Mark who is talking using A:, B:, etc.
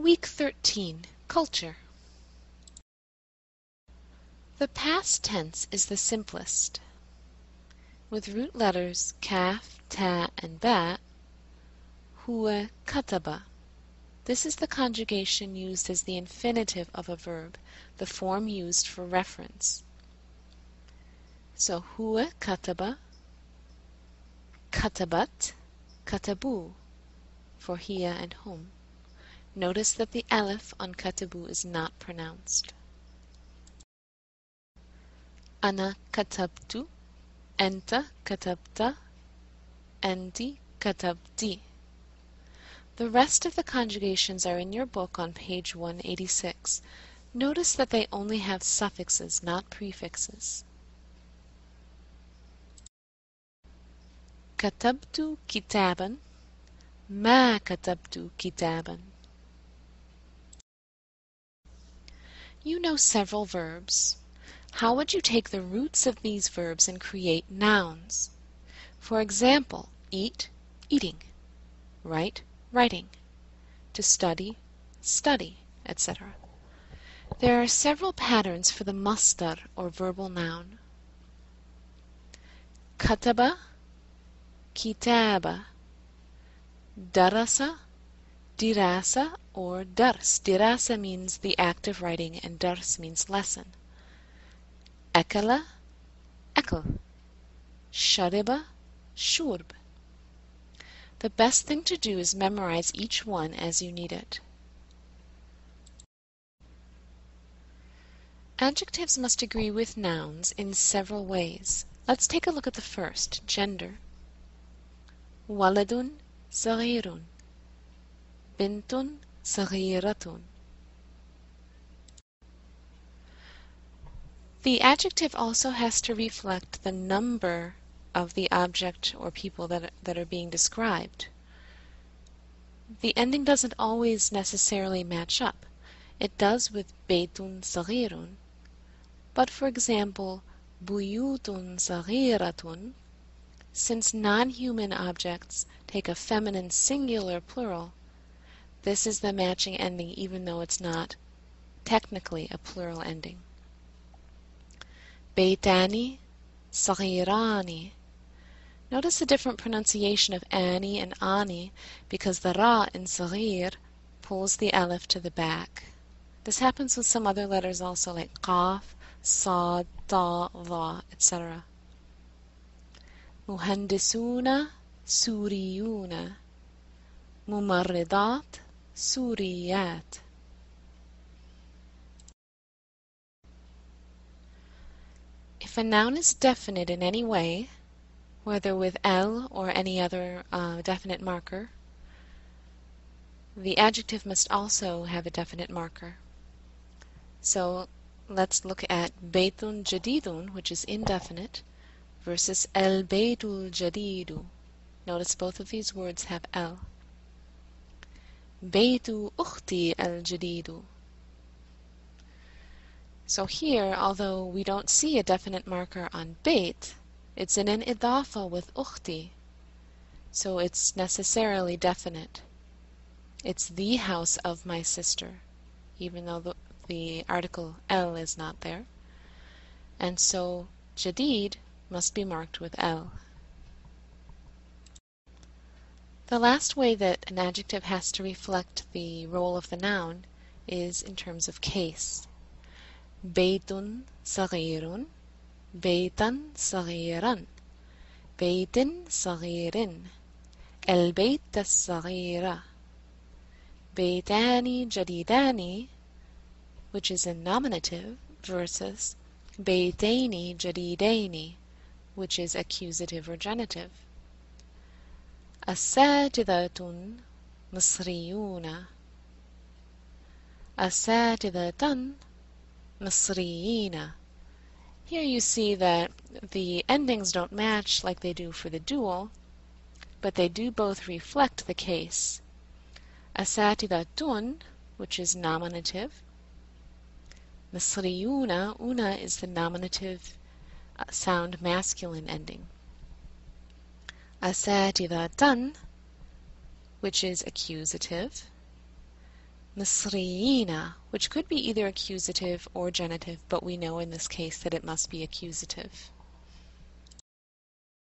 A: Week 13, Culture. The past tense is the simplest. With root letters kaf, ta, and ba, huwa kataba. This is the conjugation used as the infinitive of a verb, the form used for reference. So huwa kataba, katabat, katabu, for hiya and hum. Notice that the aleph on katabu is not pronounced. Ana katabtu, anta katabta, anti katabti. The rest of the conjugations are in your book on page 186. Notice that they only have suffixes, not prefixes. Katabtu kitaban, ma katabtu kitaban. You know several verbs. How would you take the roots of these verbs and create nouns? For example, eat, eating, write, writing, to study, study, etc. There are several patterns for the masdar or verbal noun. Kataba, kitaba, darasa, dirasa, or dars. Dirasa means the act of writing and dars means lesson. Akala, akal. Shariba, shurb. The best thing to do is memorize each one as you need it. Adjectives must agree with nouns in several ways. Let's take a look at the first, gender. Waladun saghirun, bintun saghiratun. The adjective also has to reflect the number of the object or people that are being described. The ending doesn't always necessarily match up. It does with Beitun Saghirun, but for example, Buyutun Saghiratun, since non-human objects take a feminine singular plural, this is the matching ending even though it's not technically a plural ending. Beitani Saghirani. Notice the different pronunciation of ani and ani because the ra in saghir pulls the aleph to the back. This happens with some other letters also, like qaf, sad, ta, dha, etc. Muhandisuna, suriyuna. Mumarridat, suriyat. If a noun is definite in any way, whether with L or any other definite marker, the adjective must also have a definite marker. So let's look at Beitun Jadidun, which is indefinite, versus El Beitul Jadidu. Notice both of these words have L. Beitu Ukhti El Jadidu. So here, although we don't see a definite marker on Beit, it's in an idafa with ukhti, so it's necessarily definite. It's the house of my sister, even though the article el is not there. And so jadid must be marked with el. The last way that an adjective has to reflect the role of the noun is in terms of case. Beitun saghirun, بيتا صغيرا بيت صغير البيت الصغير بيتان جديدان, which is in nominative, versus بيتين جديدين, which is accusative or genitive. أساتذة مصريون أساتذة مصريين. Here you see that the endings don't match like they do for the dual, but they do both reflect the case. Asatidatun, which is nominative. Misriyuna, una is the nominative sound masculine ending. Asatidatan, which is accusative. مصريين, which could be either accusative or genitive, but we know in this case that it must be accusative.